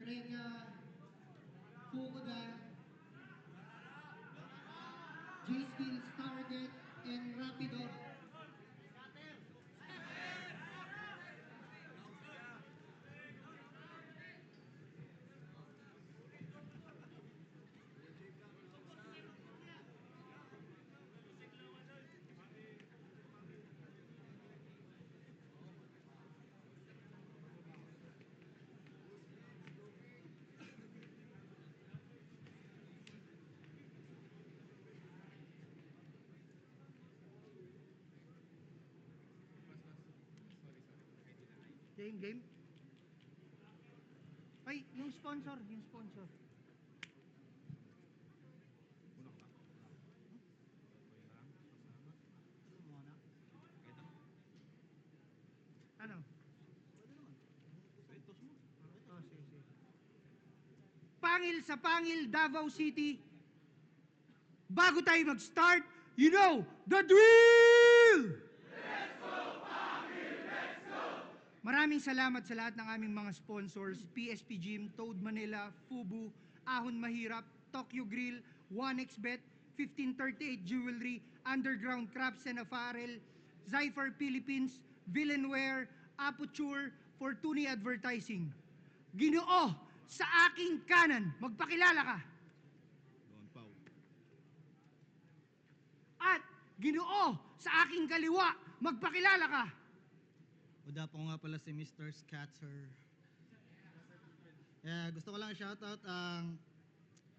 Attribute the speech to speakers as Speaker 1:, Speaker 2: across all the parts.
Speaker 1: Renya Fukuda, J-Skills, Target, and Rapido.
Speaker 2: Game. Ay, yung sponsor. Ano? Oh, sige. Pangil sa Pangil, Davao City. Bago tayo mag-start, you know, the drill! Maraming salamat sa lahat ng aming mga sponsors, PSP Gym, Toad Manila, Fubu, Ahon Mahirap, Tokyo Grill, 1xBet, 1538 Jewelry, Underground Crafts and Apparel, Zypher Philippines, Villanware, Aputure, Fortuny Advertising. Ginoo, sa aking kanan, magpakilala ka.
Speaker 3: Don Pau.
Speaker 2: At Ginoo, sa aking kaliwa, magpakilala ka.
Speaker 4: Uda po nga pala si Mr. Scatter. Gusto ko lang shoutout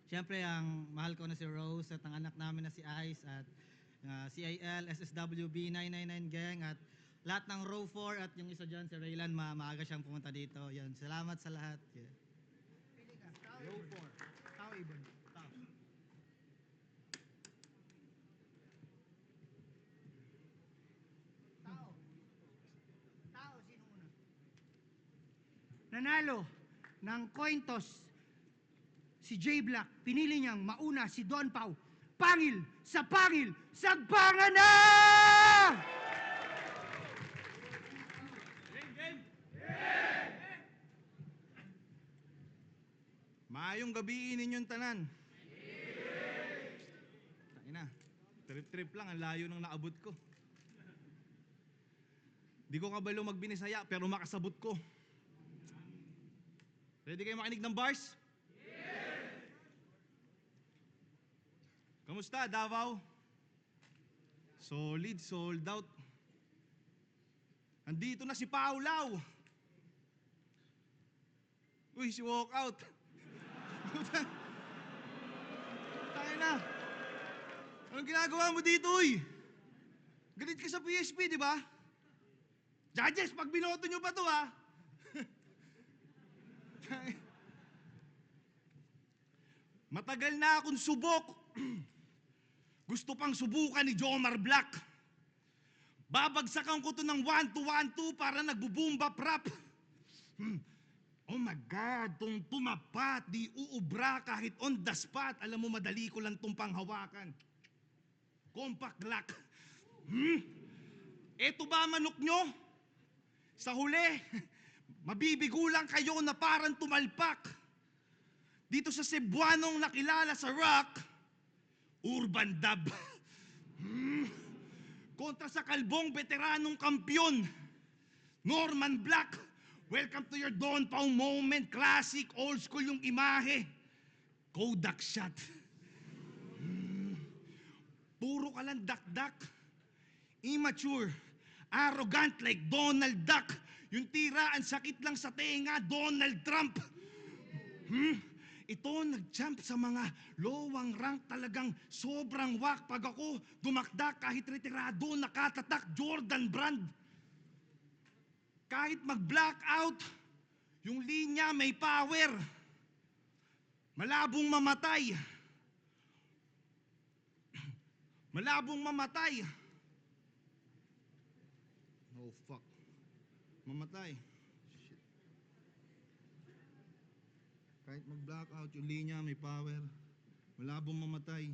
Speaker 4: siyempre ang mahal ko na si Rose at ang anak namin na si Ice at CIL, SSWB 999 Gang at lahat ng Row 4 at yung isa dyan si Raylan, maaga siyang pumunta dito. Yan, salamat sa lahat. Yeah.
Speaker 2: Row 4. Tao ibon. Tao, sino una? Nanalo ng coin toss si J Black. Pinili niyang mauna si Don Pau. Pangil sa Pangil, sagpangan na!
Speaker 3: Maayong gabi ninyong tanan. Ina, trip lang, ang layo ng naabot ko. Di ko kabalo magbinisaya pero makasabot ko. Ready kayo makinig ng bars? Kamusta, Davao? Solid, sold out. Andito na si Paulaw. Uy, si Walkout. Tayo na. Anong ginagawa mo dito, uy? Galit ka sa PSP, di ba? Judges, pag binoto nyo pa to, ha? Matagal na akong subok. Gusto pang subukan ni Jomar Black. Babagsakan ko to ng 1-2-1-2 para nagbubumba prop. Oh my God, tong tumapat, di uubra kahit on the spot. Alam mo, madali ko lang tong panghawakan. Compact lock. Eto ba manok nyo? Sa huli, mabibigo lang kayo na parang tumalpak. Dito sa Cebuanong nakilala sa rock, Urban Dub. Kontra sa kalbong veteranong kampyon, Norman Black. Welcome to your Don Pau moment. Classic, old school yung imahe. Kodak shot. Puro ka lang dak-dak. Immature. Arrogant like Donald Duck. Yung tira, ang sakit lang sa tenga, Donald Trump. Ito, nag-jump sa mga lowang rank, talagang sobrang wak. Pag ako dumakdak, kahit retirado, nakatatak, Jordan Brand. Kahit mag-blackout, yung linya may power. Malabong mamatay. Malabong mamatay. Oh, fuck. Mamatay. Shit. Kahit mag-blackout, yung linya may power. Malabong mamatay.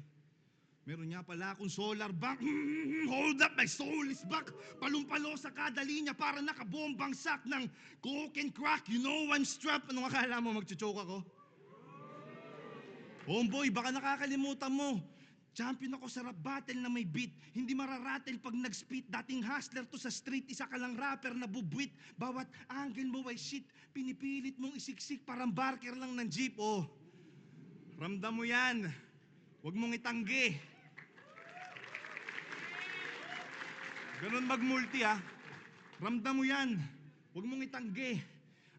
Speaker 3: Meron nga pala akong solar bank. Hold up, my soul is back. Palumpalo sa kada linya para nakabombang sack ng coke and crack. You know I'm strapped. Anong akala mo, magchuchoke ako? Homeboy, baka nakakalimutan mo. Champion ako sa rap battle na may beat. Hindi mararatel pag nag-spit. Dating hustler to sa street, isa ka lang rapper na bubwit. Bawat angle mo ay shit. Pinipilit mong isiksik, parang barker lang ng jeep. Oh, ramdam mo yan. Huwag mong itanggi. Ganun mag-multi ha. Ramdam mo yan. Huwag mong itanggi.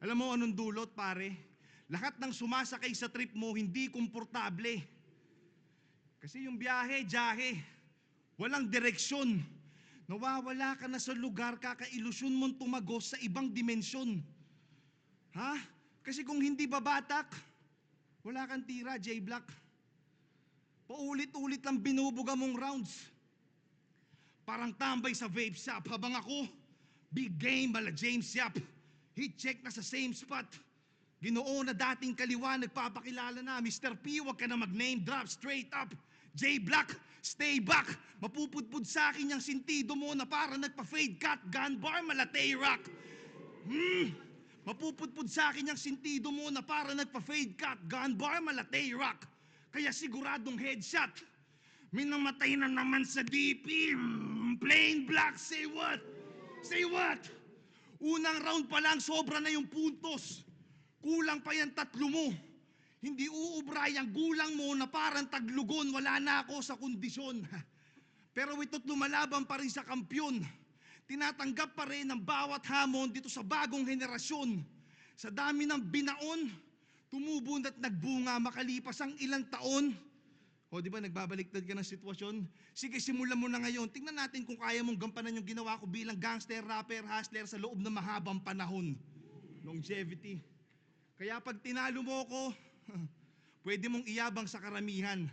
Speaker 3: Alam mo anong dulot, pare? Lahat ng sumasakay sa trip mo, hindi komportable. Kasi yung biyahe, jahe. Walang direksyon. Nawawala ka na sa lugar, kakailusyon mong tumagos sa ibang dimensyon. Ha? Kasi kung hindi babatak, wala kang tira, J-Block. Paulit-ulit lang binubuga mong rounds. Parang tambay sa vape shop habang ako, big game bala James Yap. Hit check na sa same spot. Ginoo na dating kaliwa, nagpapakilala na. Mr. P, wag ka na mag-name drop, straight up. J-Block, stay back. Mapupudpud sa akin yung sintido mo na parang nagpa-fade cut, gun bar, malatay rock. Mapupudpud sa akin yung sintido mo na parang nagpa-fade cut, gun bar, malatay rock. Kaya siguradong headshot. May namatay na naman sa DP. Plain black, say what? Say what? Unang round pa lang, sobra na yung puntos. Kulang pa yan 3 mo. Hindi uubra yung gulang mo na parang taglugon, wala na ako sa kondisyon. Pero ito't lumalaban pa rin sa kampyon. Tinatanggap pa rin ang bawat hamon dito sa bagong henerasyon. Sa dami ng binaon, tumubo at nagbunga makalipas ang ilang taon. O di ba nagbabaliktad ka ng sitwasyon? Sige, simulan mo na ngayon. Tingnan natin kung kaya mong gampanan yung ginawa ko bilang gangster, rapper, hustler sa loob ng mahabang panahon. Longevity. Kaya pag tinalo mo ko, pwede mong iyabang sa karamihan.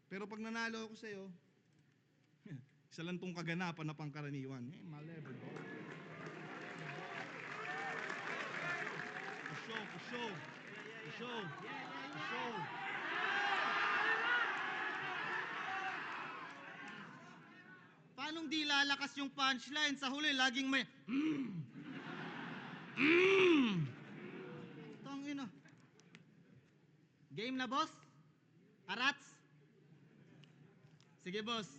Speaker 3: Pero pag nanalo ako sa'yo, isa lang tong kaganapan na pangkaraniwan. Malevel. For show.
Speaker 4: Paanong di lalakas yung punchline? Sa huli, laging may Tangina. Game na, boss? Arats? Sige, boss.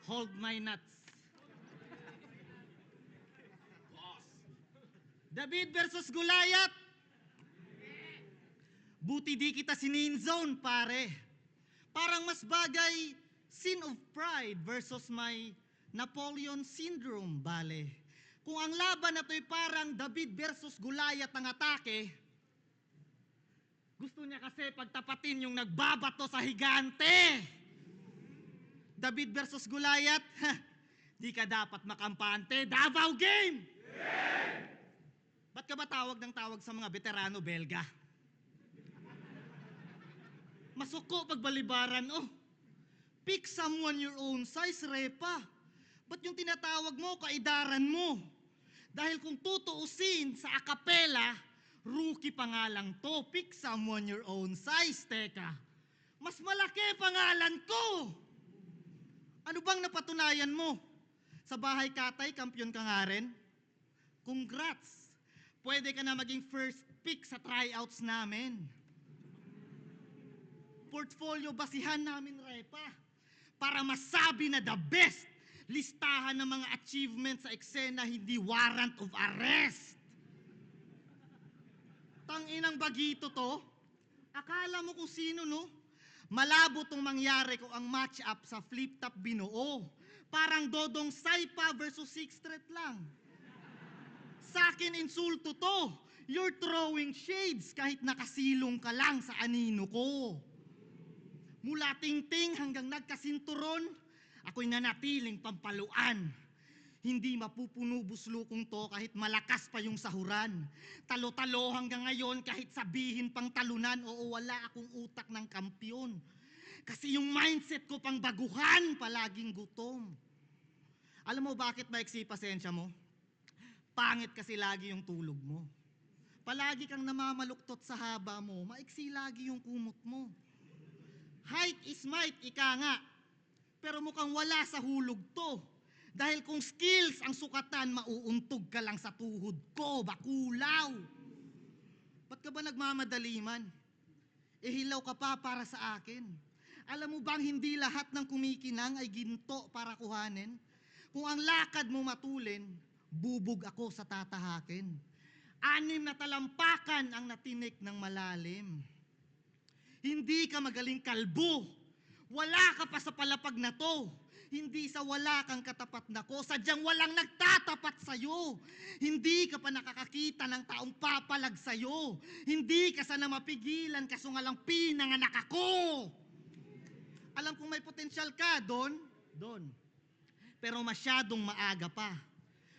Speaker 4: Hold my nuts. Boss. David versus Goliath. Buti di kita sininzone, pare. Parang mas bagay Sin of Pride versus my Napoleon Syndrome, bale. Kung ang laban na to'y parang David versus Goliath ang atake, gusto niya kasi pagtapatin yung nagbabato sa higante. David versus Goliath, di ka dapat makampante. Davao game! Ba't ka ba tawag ng tawag sa mga veterano Belga? Masuko pagbalibaran, oh. Pick someone your own size, repa. Ba't yung tinatawag mo, kaidaran mo? Dahil kung tutuusin sa akapela, rookie pa nga lang to. Pick someone your own size, teka. Mas malaki pangalan ko! Ano bang napatunayan mo? Sa bahay katay, kampiyon ka nga rin? Congrats! Pwede ka na maging first pick sa tryouts namin. Portfolio basihan namin, repa. Para masabi na the best, listahan ng mga achievements sa eksena, hindi warrant of arrest. Tanginang bagito to. Akala mo kung sino, no? Malabo tong mangyari kung ang match-up sa flip-top binuo. Parang Dodong Saipa versus Sixth Street lang. Sa akin, insulto to. You're throwing shades kahit nakasilong ka lang sa anino ko. Mula tingting hanggang nagkasinturon, ako'y nanatiling pampaluan. Hindi mapupuno buslukong to kahit malakas pa yung sahuran. Talo-talo hanggang ngayon kahit sabihin pang talunan, oo, wala akong utak ng kampyon. Kasi yung mindset ko pang baguhan, palaging gutom. Alam mo bakit maiksi pasensya mo? Pangit kasi lagi yung tulog mo. Palagi kang namamaluktot sa haba mo, maiksi lagi yung kumot mo. Height is might, ika nga. Pero mukhang wala sa hulog to. Dahil kung skills ang sukatan, mauuntog ka lang sa tuhod ko, bakulaw. Ba't ka ba nagmamadali man? Hilaw ka pa para sa akin. Alam mo bang hindi lahat ng kumikinang ay ginto para kuhanin? Kung ang lakad mo matulin, bubog ako sa tatahakin. 6 na talampakan ang natinik ng malalim. Hindi ka magaling kalbo. Wala ka pa sa palapag na to. Hindi sa wala kang katapat na ko, sadyang walang nagtatapat sa'yo. Hindi ka pa nakakakita ng taong papalag sa'yo. Hindi ka sana mapigilan kaso nga lang pinanganak ako. Alam kong may potensyal ka, Don. Pero masyadong maaga pa.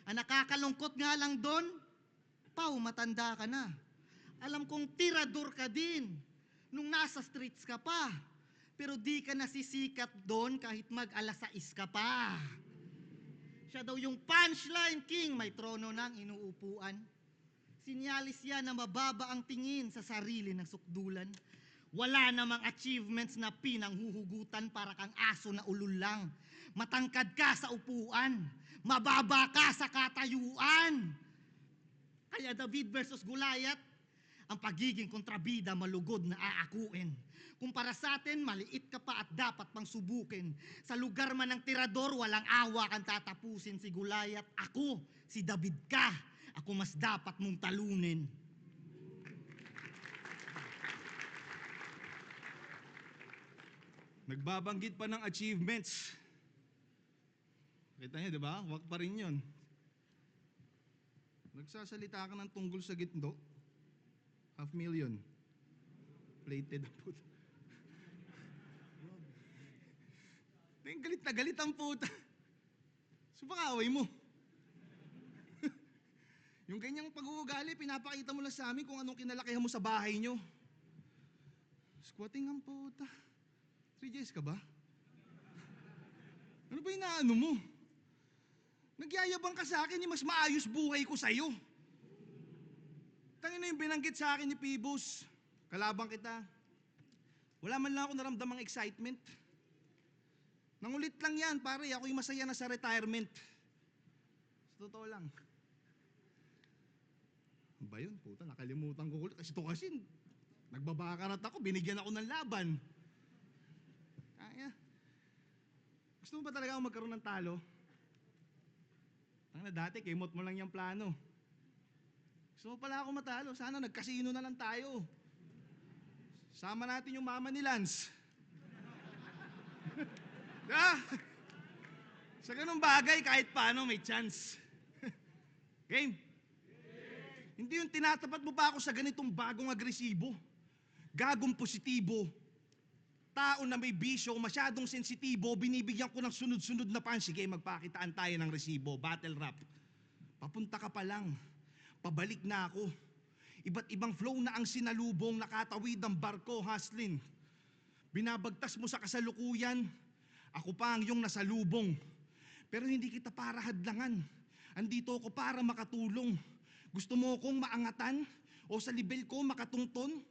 Speaker 4: Ang nakakalungkot nga lang, Don, Pau, matanda ka na. Alam kong tirador ka din nung nasa streets ka pa. Pero di ka nasisikat doon kahit mag-alas 6 ka pa. Siya daw yung punchline king, may trono ng inuupuan. Sinyalis yan na mababa ang tingin sa sarili ng sukdulan. Wala namang achievements na pinanghuhugutan para kang aso na ulul lang. Matangkad ka sa upuan, mababa ka sa katayuan. Kaya David versus Goliath, ang pagiging kontrabida malugod na aakuin. Kumpara sa atin, maliit ka pa at dapat pang subukin. Sa lugar man ng tirador, walang awa kang tatapusin si Goliath. Ako, si David ka. Ako mas dapat mong talunin.
Speaker 3: Nagbabanggit pa ng achievements. Kita niyo, di ba? Wag pa rin yun. Nagsasalita ka ng tunggol sa gitno. 500,000. Plated ang puta. Galit na galit ang puta. Subakaway mo. Yung ganyang pag-uugali, pinapakita mo lang sa amin kung anong kinalakihan mo sa bahay nyo. Squatting ang puta. 3Gs ka ba? Ano ba inaano mo? Nagyayabang ka sa akin, mas maayos buhay ko sa'yo. Tangin na yung binanggit sa akin ni Pibos. Kalabang kita. Wala man lang ako naramdamang excitement. Nangulit lang yan, pare. Ako'y masaya na sa retirement. Sa totoo lang. Ano ba yun? Puta, nakalimutan ko. Kasi ito kasi, nagbabakarat ako, binigyan ako ng laban. Kaya. Gusto mo ba talaga ako magkaroon ng talo? Tangina, dati, kimot mo lang yung plano. Gusto mo pala ako matalo? Sana nagkasino na lang tayo. Sama natin yung mama ni Lance. Sa ganung bagay, kahit paano may chance. Game? Hindi yung tinatapat mo pa ako sa ganitong bagong agresibo. Gagong positibo. Tao na may bisyo, masyadong sensitibo, binibigyan ko ng sunod-sunod na pan. Sige, magpakitaan tayo ng resibo. Battle rap. Papunta ka pa lang. Pabalik na ako. Iba't ibang flow na ang sinalubong, nakatawid ang barko, Haslin. Binabagtas mo sa kasalukuyan. Ako pa ang iyong nasalubong. Pero hindi kita para hadlangan. Andito ako para makatulong. Gusto mo akong maangatan? O sa level ko makatungton?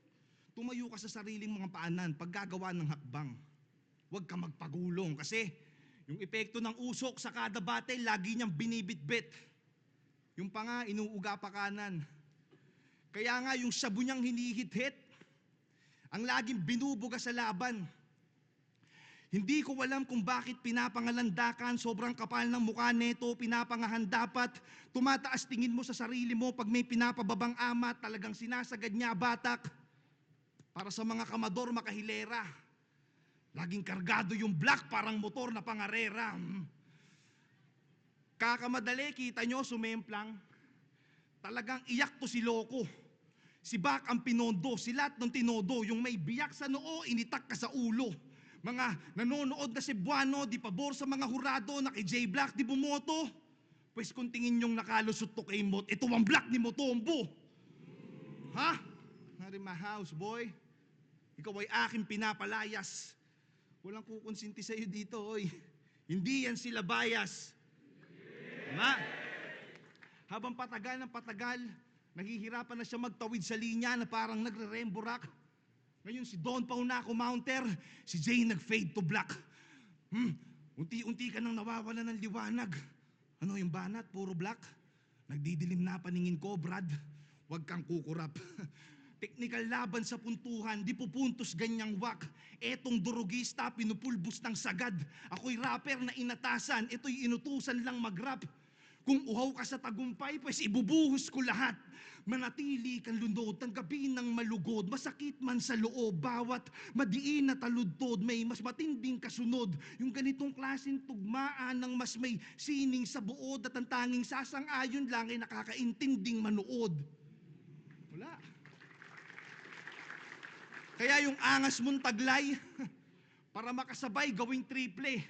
Speaker 3: Tumayo ka sa sariling mga paanan paggagawa ng hakbang. Huwag ka magpagulong kasi yung epekto ng usok sa kada battle, lagi niyang binibitbit. Yung pa nga, inuuga pa kanan. Kaya nga yung sabu niyang hinihit-hit, ang laging binubuga sa laban. Hindi ko alam kung bakit pinapangalandakan, sobrang kapal ng mukha neto, pinapangahan dapat. Tumataas tingin mo sa sarili mo pag may pinapababang ama, talagang sinasagad niya batak. Para sa mga kamador makahilera. Laging kargado yung black, parang motor na pangarera. Kakamadali, kita nyo, sumemplang. Talagang iyak to si Loco. Si Bak ang pinondo, si lahat ng tinodo. Yung may biyak sa noo, initak ka sa ulo. Mga nanonood na Cebuano, di pabor sa mga hurado na kay J Black di bumoto. Pues kung tingin yung nakalusot to kay Mot, ito ang Black ni Motombo. Ha? Not in my house, boy. Ikaw ay aking pinapalayas. Walang kukonsinti sa'yo dito, oy. Hindi yan sila bias. Ma, habang patagal ng patagal, nahihirapan na siya magtawid sa linya na parang nagre-remborak. Ngayon si Don Pauna Mounter, si Jay nag-fade to black. Unti-unti ka nang nawawala ng liwanag. Ano yung banat? Puro black? Nagdidilim na paningin ko, Brad. Huwag kang kukurap. Technical laban sa puntuhan, di pupuntos ganyang wak. Etong durugista, pinupulbos ng sagad. Ako'y rapper na inatasan, ito'y inutusan lang mag-rap. Kung uhaw ka sa tagumpay, pues ibubuhos ko lahat. Manatili kang lunod, tanggapin ng malugod, masakit man sa loob, bawat madiin na taludtod, may mas matinding kasunod. Yung ganitong klaseng tugmaan ng mas may sining sa buod at ang tanging sasang-ayon lang ay nakakaintinding manood. Wala. Kaya yung angas mong taglay, para makasabay gawing triple.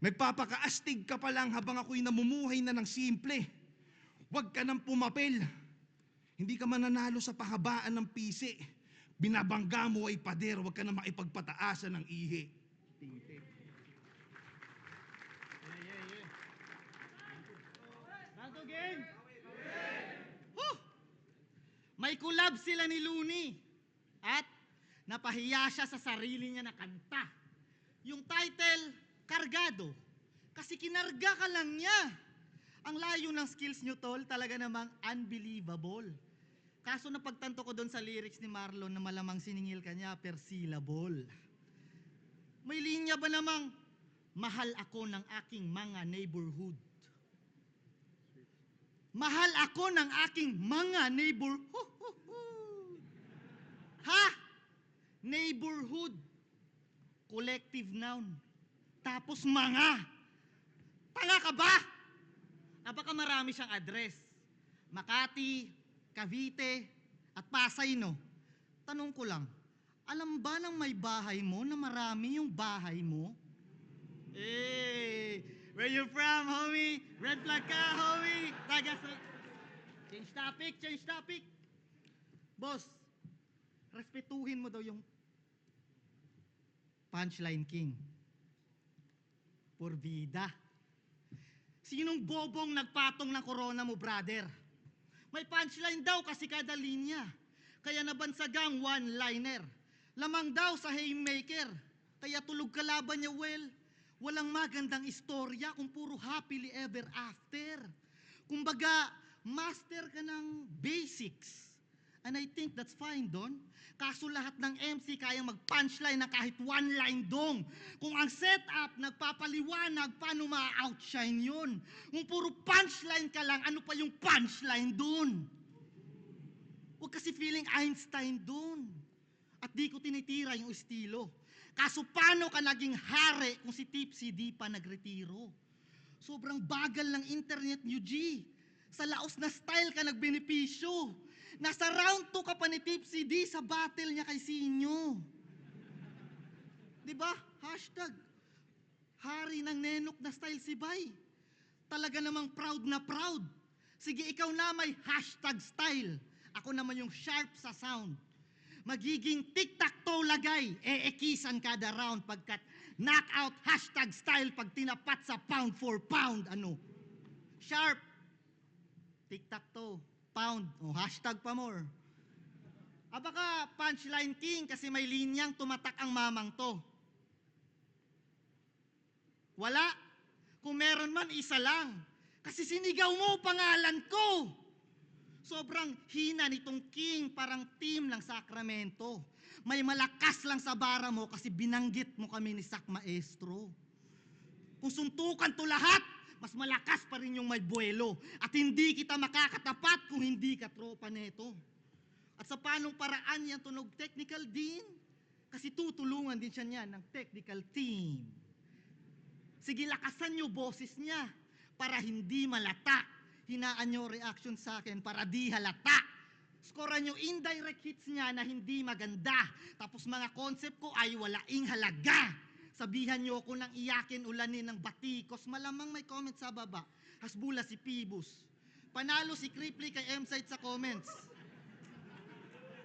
Speaker 3: Nagpapakaastig ka pa lang habang ako'y namumuhay na ng simple. Huwag ka nang pumapel. Hindi ka mananalo sa pahabaan ng pisi. Binabangga mo ay pader, huwag ka na makipagpataasan ng ihi.
Speaker 4: Bago game! Woo! May collab sila ni Looney. At napahiya siya sa sarili niya na kanta. Yung title, Kargado. Kasi kinarga ka lang niya. Ang layo ng skills nyo, tol, talaga namang unbelievable. Kaso napagtanto ko doon sa lyrics ni Marlon na malamang siningil ka niya per syllable. May linya ba namang, mahal ako ng aking mga neighborhood. Mahal ako ng aking mga neighborhood. Ha? Neighborhood. Collective noun. Tapos mga. Tanga ka ba? Baka marami siyang address. Makati, Cavite, at Pasay, no? Tanong ko lang, alam ba ng may bahay mo na marami yung bahay mo? Hey, where you from, homie? Red flag ka, homie? Taga sa... Change topic. Boss, respetuhin mo daw yung punchline king. Por vida. Sinong bobong nagpatong ng corona mo, brother? May punchline daw kasi kada linya. Kaya nabansagang one-liner. Lamang daw sa haymaker. Kaya tulog kalaban niya, walang magandang istorya kung puro happily ever after. Kumbaga, master ka ng basics. And I think that's fine, Don. Kaso lahat ng MC kayang mag-punchline na kahit one line dong. Kung ang setup nagpapaliwanag, paano ma-outshine yun? Kung puro punchline ka lang, ano pa yung punchline dun? Huwag kasi feeling Einstein dun. At di ko tinitira yung estilo. Kaso paano ka naging hari kung si Tipsy di pa nagretiro? Sobrang bagal ng internet niyo, G. Sa laos na style ka nagbenepisyo. Nasa round 2 ka pa ni Tipsy D sa battle niya kay Sinyo. Diba? Hashtag. Hari ng nenok na style si Bay. Talaga namang proud na proud. Sige, ikaw na may hashtag style. Ako naman yung sharp sa sound. Magiging tic-tac-toe lagay. Eekisan kada round pagkat knockout hashtag style pag tinapat sa pound for pound. Ano? Sharp. Tic-tac-toe. Pound. O, hashtag pa more. Baka punchline king kasi may linyang tumatak ang mamang to. Wala. Kung meron man, isa lang. Kasi sinigaw mo pangalan ko. Sobrang hina nitong king, parang team ng Sacramento. May malakas lang sa bara mo kasi binanggit mo kami ni Sak Maestro. Kung suntukan to lahat, mas malakas pa rin yung may buwelo. At hindi kita makakatapat kung hindi ka tropa neto. At sa panong paraan yan tunog technical din? Kasi tutulungan din siya niyan ng technical team. Sige, lakasan nyo boses niya para hindi malata. Hinaan nyo reaction sa akin para di halata. Scorean nyo indirect hits niya na hindi maganda. Tapos mga concept ko ay walaing halaga. Sabihan nyo ako ng iyakin ulanin ng batikos. Malamang may comment sa baba. Hasbula si Pibus. Panalo si Cripply kay M-Site sa comments.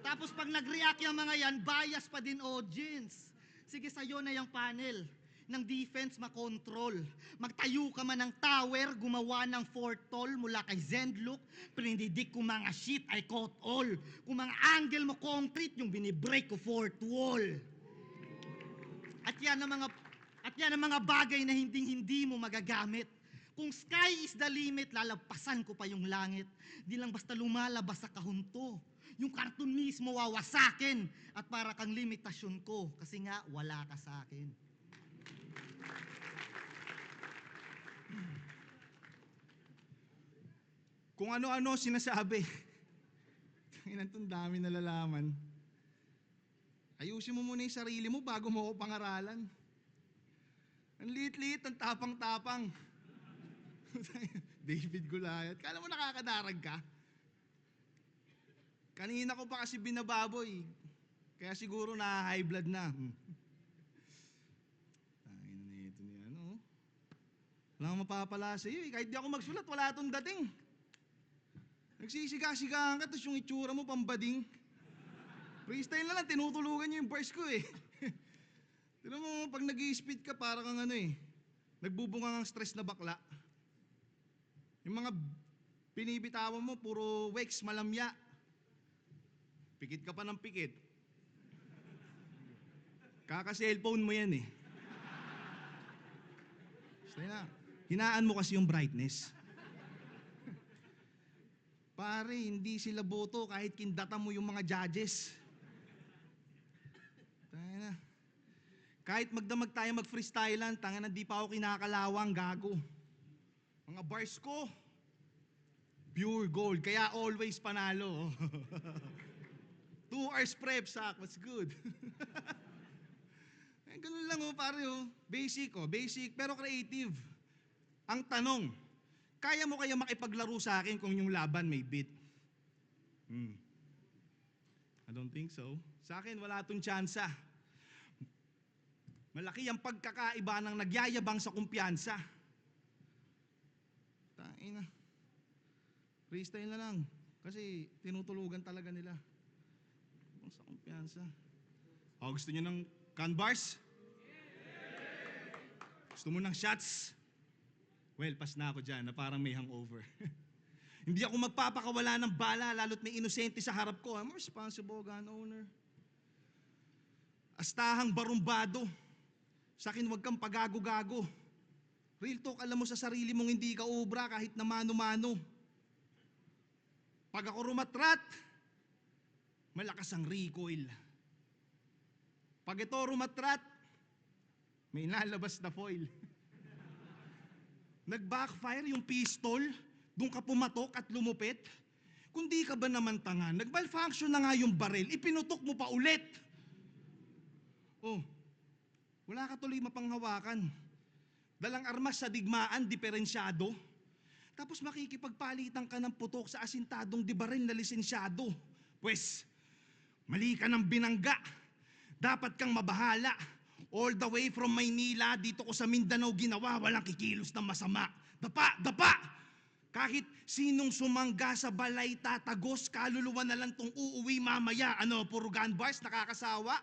Speaker 4: Tapos pag nag-react yung mga yan, bias pa din audience. Sige, sa'yo na yung panel. ng defense makontrol. Magtayo ka man ng tower, gumawa ng fourth tall mula kay Zendlook, pinididik kung mga sheet ay caught all. Kung mga angle mo concrete, yung binibreak ko fourth wall. At yan ang mga bagay na hindi mo magagamit. Kung sky is the limit, lalampasan ko pa yung langit. Di lang basta lumalabas sa kahunto. Yung karton mismo wawasakin. At para kang limitasyon ko, kasi nga wala ka sa akin.
Speaker 3: Kung ano-ano sinasabi. Tangina, dami nalalaman. Ayusin mo muna yung sarili mo bago mo ako pangaralan. Ang liit-liit, ang tapang-tapang. David Goliath. Kala mo nakakadarag ka? Kanina ko pa kasi binababoy. Kaya siguro na-high blood na. Tangina na ito ni ano. Wala akong mapapala sa iyo. Kahit di ako magsulat, wala itong dating. Nagsisiga-sigaan ka, tapos yung itsura mo pambading. Freestyle na lang, tinutulugan niyo yung verse ko eh. Tignan mo, pag nag-i-spit ka, parang kang ano eh. Nagbubunga ng stress na bakla. Yung mga binibitawan mo, puro wax, malamya. Pikit ka pa ng pikit. Kaka-cellphone mo yan eh. Stay na. Hinaan mo kasi yung brightness. Pare, hindi sila boto kahit kindata mo yung mga judges. Tayo na. Kahit magdamag tayo mag-freestylean, tanga na di pa ako kinakalawang, gago. Mga bars ko, pure gold, kaya always panalo. 2 hours prep, sak, what's good? Eh, ganun lang pare basic, pero creative. Ang tanong, kaya mo kaya makipaglaro sa akin kung yung laban may beat? I don't think so. Sa akin, wala tong tsansa. Malaki ang pagkakaiba ng nagyayabang sa kumpiyansa. Tain na. Freestyle na lang. Kasi tinutulugan talaga nila. Sa kumpiyansa. Gusto niyo ng can bars? Gusto mo ng shots? Well, pas na ako dyan na parang may hangover. Hindi ako magpapakawala ng bala lalo't may inosente sa harap ko. I'm a responsible gun owner. Astahang barumbado. Sa akin, huwag kang pagago-gago. Real talk, alam mo sa sarili mong hindi ka obra kahit na mano-mano. Pag ako rumatrat, malakas ang recoil. Pag ito rumatrat, may nalabas na foil. Nag-backfire yung pistol, doon ka pumatok at lumupit. Kung di ka ba naman tanga, nag-malfunction na nga yung baril, ipinutok mo pa ulit. Wala ka tuloy mapanghawakan. Dalang armas sa digmaan, diferensyado. Tapos makikipagpalitan ka ng putok sa asintadong di baril na lisensyado. Pwes, mali ka ng binangga. Dapat kang mabahala. All the way from Maynila, dito ko sa Mindanao ginawa, walang kikilos na masama. Dapa, dapa! Kahit sinong sumangga sa balay tatagos, kaluluwa na lang tong uuwi mamaya. Puro gun bars, nakakasawa?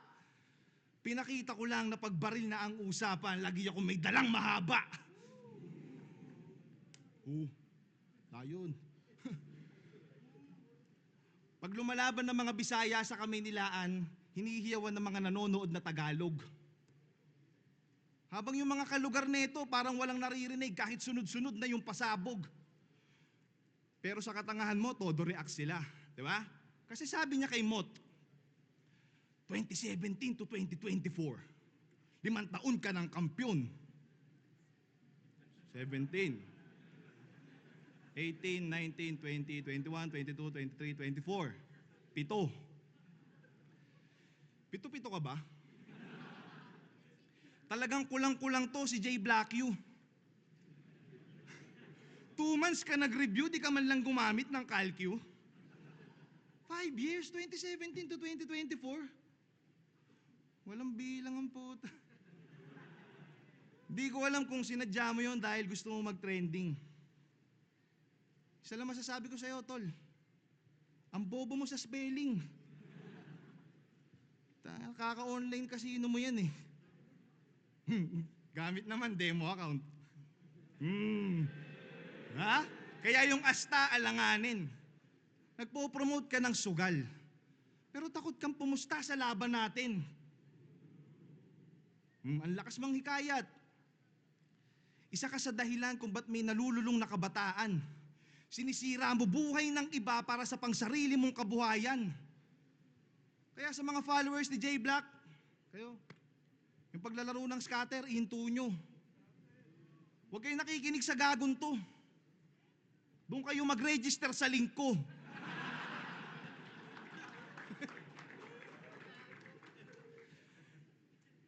Speaker 3: Pinakita ko lang na pagbaril na ang usapan, lagi ako may dalang mahaba. Ayun. Pag lumalaban ng mga Bisaya sa Kamaynilaan, hinihiyawan ng mga nanonood na Tagalog. Habang yung mga kalugar nito parang walang naririnig kahit sunod-sunod na yung pasabog. Pero sa katangahan mo, todo react sila. Di ba? Kasi sabi niya kay Mot, 2017 to 2024, 5 taon ka ng kampyon. 17, 18, 19, 20, 21, 22, 23, 24. 7. Pito-pito ka ba? Talagang kulang-kulang to si Jay Blackyu. 2 months ka nag-review, di ka man lang gumamit ng CalQ. 5 years, 2017 to 2024. Walang bilang ang puta. Di ko alam kung sinadya mo yon dahil gusto mo mag-trending. Isa lang masasabi ko sa'yo, tol. Ang bobo mo sa spelling. Kaka-online casino mo yan eh. Gamit naman demo account. Ha? Kaya yung asta alanganin. Nagpo-promote ka ng sugal. Pero takot kang pumusta sa laban natin. Ang lakas mang hikayat. Isa ka sa dahilan kung ba't may nalululong na kabataan. Sinisira mo buhay ng iba para sa pangsarili mong kabuhayan. Kaya sa mga followers ni J Black, kayo, yung paglalaro ng scatter, ihinto nyo. Huwag kayong nakikinig sa gagon to. Doon kayo mag-register sa link ko.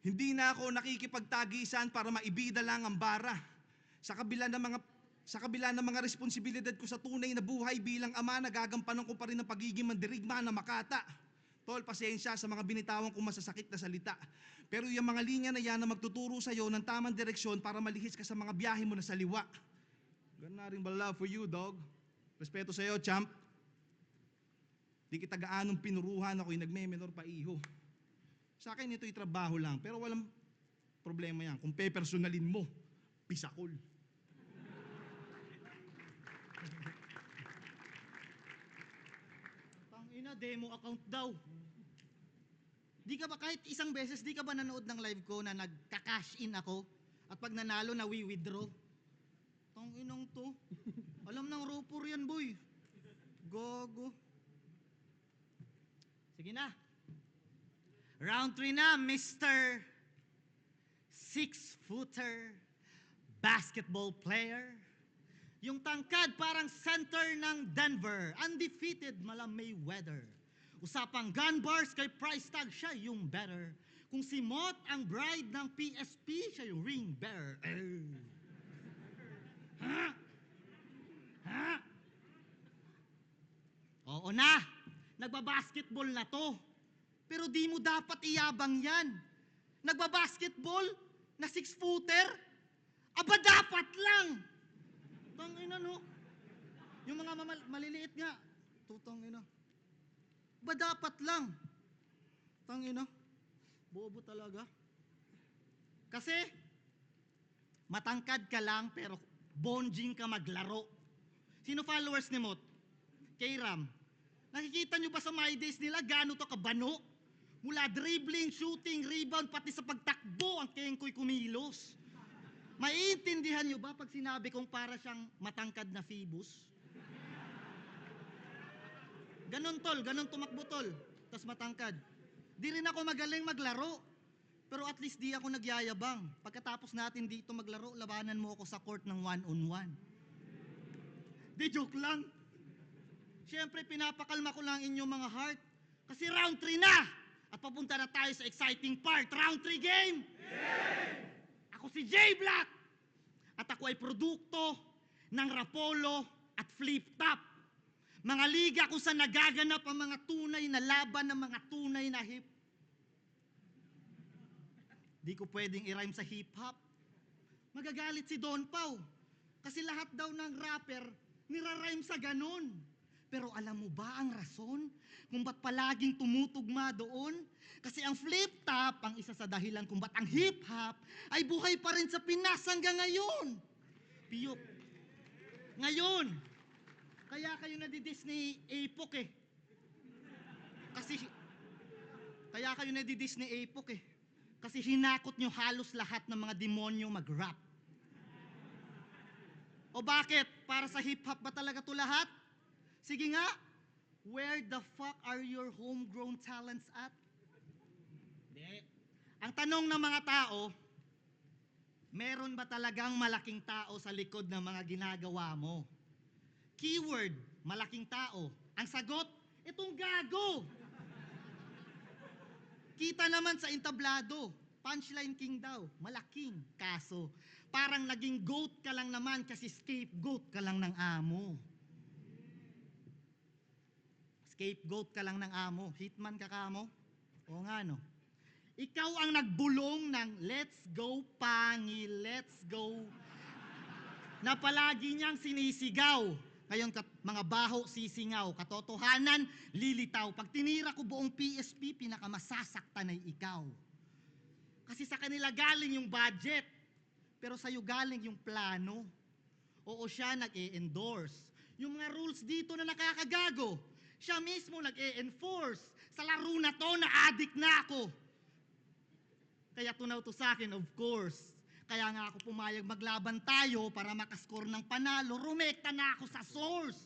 Speaker 3: Hindi na ako nakikipagtagisan para maibida lang ang bara. Sa kabila ng mga responsibilidad ko sa tunay na buhay bilang ama, nagagampanan ko pa rin ang pagiging mandirigma na makata. Tol, pasensya sa mga binitawan kong masasakit na salita. Pero yung mga linya na yan na magtuturo sa'yo ng tamang direksyon para malihis ka sa mga biyahe mo na saliwa. Ganun na rin ba love for you, dog? Respeto sa'yo, champ. Di kita gaanong pinuruhan, ako'y nagme-menor pa iho. Sa akin, ito'y trabaho lang. Pero walang problema yan. Kung pe-personalin mo, pisakol.
Speaker 4: Tangina, demo account daw. Di ka ba kahit isang beses, di ka ba nanood ng live ko na nagka-cash in ako? At pag nanalo, nawi-withdraw? Tanginang to. Alam ng ropor yan, boy. Gogo. Sige na. Round 3 na, Mr. 6-footer basketball player. Yung tangkad parang center ng Denver. Undefeated mala Mayweather. Usapang gun bars kay price tag, siya yung better. Kung si Mott ang bride ng PSP, siya yung ring bearer. Ha? Ha? Oo na, nagbabasketball na to. Pero di mo dapat iyabang yan. Nagbabasketball na 6-footer? Aba dapat lang! Tangina no. Yung mga maliliit nga. Tutangina. Ba dapat lang? Tangina. Bobo talaga. Kasi, matangkad ka lang pero bonjing ka maglaro. Sino followers ni Mot? K-Ram. Nakikita nyo ba sa my days nila gaano to kabano? Mula dribbling, shooting, rebound, pati sa pagtakbo ang kengkoy kumilos. Maiintindihan nyo ba pag sinabi kong para siyang matangkad na Phoebus? Ganon tol, ganon tumakbo tol. Tas matangkad. Di rin ako magaling maglaro. Pero at least di ako nagyayabang. Pagkatapos natin dito maglaro, labanan mo ako sa court ng 1-on-1. Di joke lang. Siyempre pinapakalma ko lang inyong mga heart. Kasi round 3 na! At papunta na tayo sa exciting part. Round 3 game! Ako si J Black! At ako ay produkto ng Rapolo at Flip Top. Mga liga kung saan nagaganap ang mga tunay na laban ng mga tunay na hip. Di ko pwedeng i-rhyme sa hip-hop. Magagalit si Don Pao. Kasi lahat daw ng rapper nira-rhyme sa ganon. Pero alam mo ba ang rason kung ba't palaging tumutugma doon? Kasi ang flip top ang isa sa dahilan kung ba't ang hip-hop ay buhay pa rin sa Pinas hanggang ngayon. Piyok. Ngayon, kaya kayo nadidis ni Apok eh. Kaya kayo nadidis ni Apok eh. Kasi hinakot nyo halos lahat ng mga demonyo mag-rap. O bakit? Para sa hip-hop ba talaga to lahat? Sige nga, where the fuck are your homegrown talents at? Hindi. Ang tanong ng mga tao, meron ba talagang malaking tao sa likod ng mga ginagawa mo? Keyword, malaking tao. Ang sagot, itong gago. Kita naman sa entablado, punchline king daw, malaking kaso. Parang naging goat ka lang naman kasi scapegoat ka lang ng amo. Scapegoat ka lang ng amo. Hitman ka kamo? Oo nga no. Ikaw ang nagbulong ng let's go Pangi, let's go. Na palagi niyang sinisigaw. Ngayon mga baho sisingaw, katotohanan lilitaw. Pag tinira ko buong PSP, pinakamasasaktan ay ikaw. Kasi sa kanila galing yung budget. pero sa'yo galing yung plano. Oo, siya nag-e-endorse. Yung mga rules dito na nakakagago, siya mismo nag-e-enforce. Sa laro na to, na-addict na ako. Kaya tunaw to sa akin, of course. Kaya nga ako pumayag maglaban tayo para makascore ng panalo. Rumekta na ako sa source.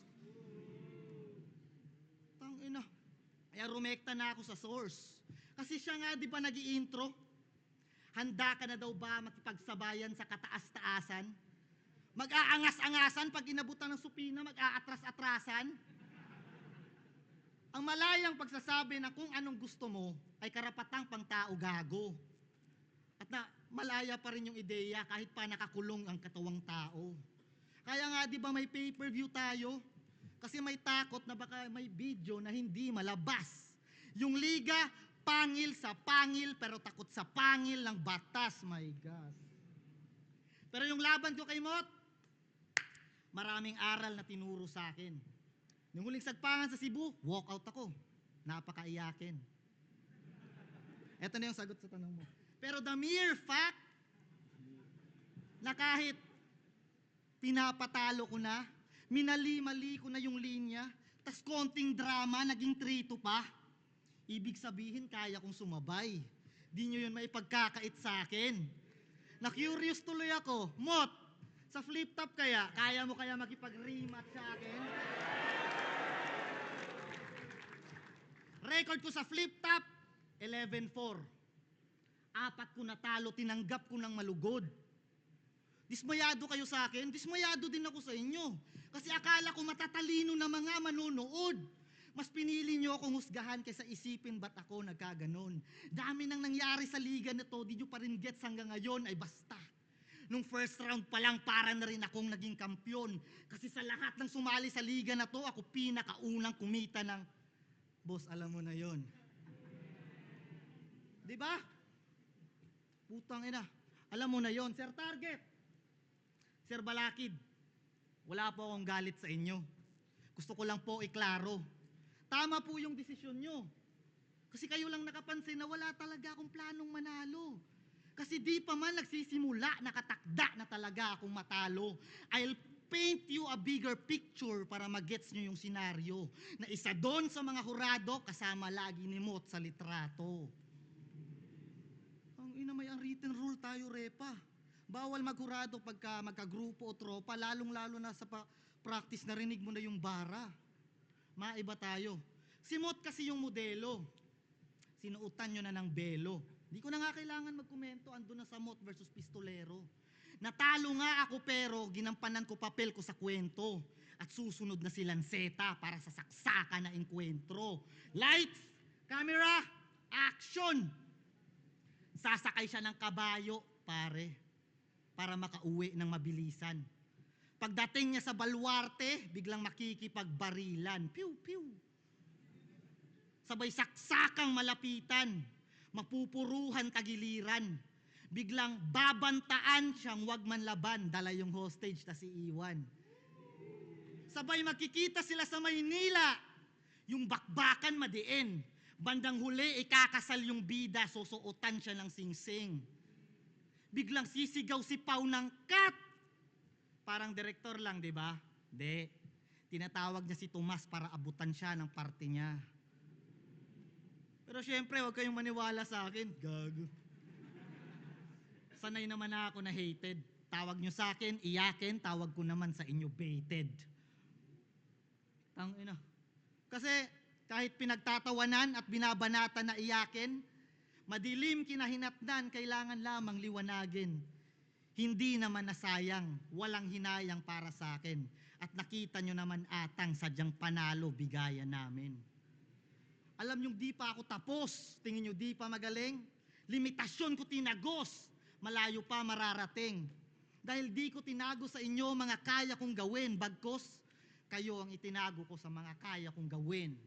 Speaker 4: Tangina. Kaya rumekta na ako sa source. Kasi siya nga, di ba nag-i-intro? Handa ka na daw ba makipagsabayan sa kataas-taasan? Mag-aangas-angasan pag inabutan ng supina, mag-aatras-atrasan? Ang malayang pagsasabi na kung anong gusto mo ay karapatang pang-tao gago. At na malaya pa rin yung ideya kahit pa nakakulong ang katawang tao. Kaya nga di ba may pay-per-view tayo? Kasi may takot na baka may video na hindi malabas. Yung liga, pangil sa pangil pero takot sa pangil ng batas. My God. Pero yung laban ko kay Mot, maraming aral na tinuro sa akin. Yung huling sagpangan sa Cebu, walk out ako. Napakaiyakin. Ito na yung sagot sa tanong mo. Pero the mere fact na kahit pinapatalo ko na, minali-mali ko na yung linya, tas konting drama, naging 3-2 pa, ibig sabihin kaya kong sumabay. Di nyo yun maipagkakait sa akin. Na-curious tuloy ako, Mot, sa flip top kaya mo kaya makipag-rematch sa akin? Record ko sa flip top, 11-4. 4 ko natalo, tinanggap ko ng malugod. Dismayado kayo sa akin, dismayado din ako sa inyo. Kasi akala ko matatalino na mga manonood. Mas pinili nyo akong husgahan kaysa isipin ba't ako nagkaganon. Dami nang nangyari sa liga na to, di nyo pa rin gets hanggang ngayon, ay basta. Nung first round pa lang, para na rin akong naging kampyon. Kasi sa lahat ng sumali sa liga na to, ako pinakaunang kumita ng... Boss, alam mo na yon. Di ba? Putang ina. Alam mo na yon, Sir Target. Sir Balakid, wala po akong galit sa inyo. Gusto ko lang po iklaro. Tama po yung desisyon nyo. Kasi kayo lang nakapansin na wala talaga akong planong manalo. Kasi di pa man nagsisimula, nakatakda na talaga akong matalo. I'll paint you a bigger picture para magets nyo yung senaryo. Na isa doon sa mga hurado, kasama lagi ni Mot sa litrato. Ang ina, may unwritten rule tayo, Repa. Bawal maghurado pagka magkagrupo o tropa, lalong-lalo na sa practice narinig mo na yung bara. Maiba tayo. Si Mot kasi yung modelo. Sinuutan nyo na ng belo. Di ko na nga kailangan magkomento, ando na sa Mot versus Pistolero. Natalo nga ako pero ginampanan ko papel ko sa kwento. At susunod na si Lanceta para sa saksaka na enkwentro. Lights, camera, action! Sasakay siya ng kabayo, pare, para makauwi ng mabilisan. Pagdating niya sa baluarte, biglang makikipagbarilan. Pew, pew. Sabay saksakang malapitan, mapupuruhan tagiliran. Biglang babantaan siyang wag manlaban, dala yung hostage na si Iwan. Sabay magkikita sila sa Maynila, yung bakbakan madiin. Bandang huli, ikakasal yung bida, susuotan siya ng singsing. Biglang sisigaw si Pau ng cut. Parang direktor lang, di ba? Di. Tinatawag niya si Tomas para abutan siya ng parte niya. Pero syempre, huwag kayong maniwala sa akin. Gago. Sanay naman na ako na hated. Tawag nyo sa akin, iyakin, tawag ko naman sa inyo, baited. Tangina. Kasi kahit pinagtatawanan at binabanatan na iyakin, madilim kinahinatnan, kailangan lamang liwanagin. Hindi naman nasayang, walang hinayang para sa akin. At nakita nyo naman atang sadyang panalo bigayan namin. Alam nyo, di pa ako tapos. Tingin nyo, di pa magaling? Limitasyon ko tinagos. Malayo pa mararating. Dahil di ko tinago sa inyo mga kaya kong gawin. Bagkos, kayo ang itinago ko sa mga kaya kong gawin.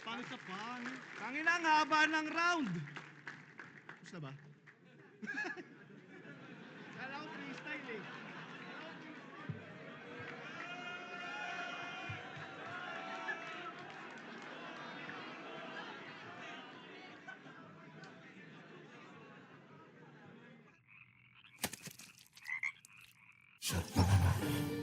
Speaker 4: Pangit sa pangit.
Speaker 3: Tangina, ang haba ng round. Gusto ba? Kala ko freestyle eh.
Speaker 5: Shot na naman.